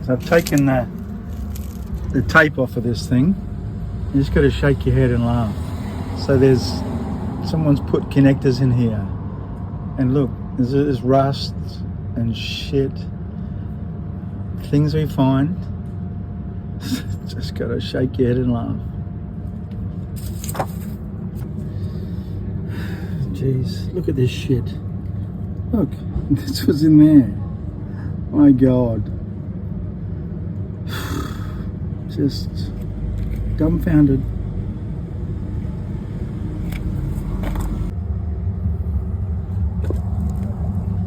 So I've taken the tape off of this thing. You just got to shake your head and laugh. So someone's put connectors in here, and look, there's rust and shit. Things we find. Just got to shake your head and laugh. Jeez, look at this shit. Look, this was in there. My God. Just dumbfounded.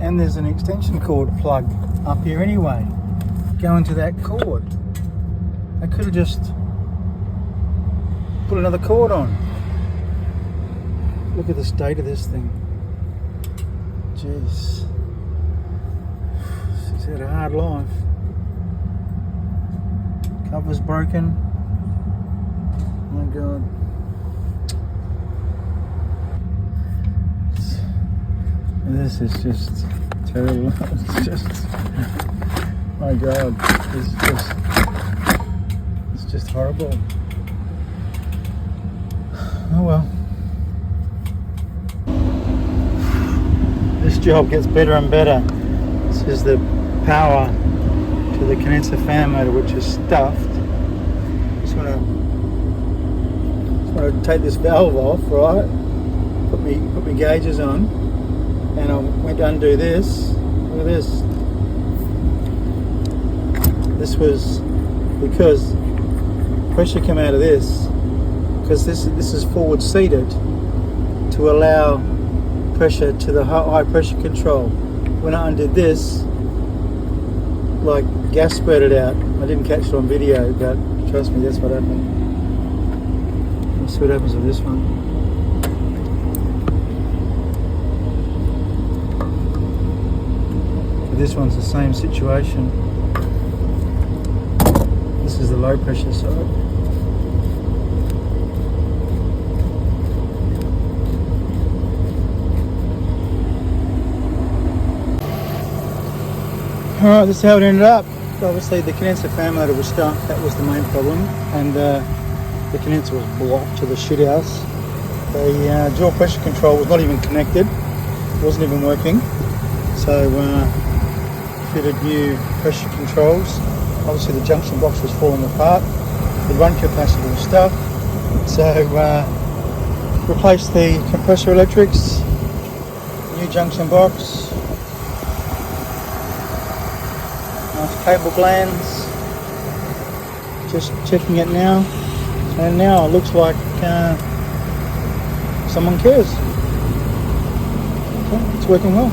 And there's an extension cord plug up here anyway, going to that cord. I could have just put another cord on. Look at the state of this thing. Jeez. She's had a hard life. Cover's broken. Oh my God. This is just terrible. It's just, my God. It's just horrible. Oh well. This job gets better and better. This is the power to the condenser fan motor, which is stuffed. Just want to take this valve off, right? Put me gauges on, and I went to undo this. Look at this. This was because pressure came out of this, because this is forward seated to allow pressure to the high pressure control. When I undid this, like gas spurted out. I didn't catch it on video, but trust me, that's what happened. Let's see what happens with this one. This one's the same situation. This is the low pressure side. Alright, this is how it ended up. Obviously the condenser fan motor was stuck, that was the main problem, and the condenser was blocked to the shit house. The dual pressure control was not even connected, it wasn't even working. So fitted new pressure controls. Obviously the junction box was falling apart, the run capacitor was stuck, so replaced the compressor electrics, new junction box, nice cable glands, just checking it now, and now it looks like someone cares. Okay, it's working well.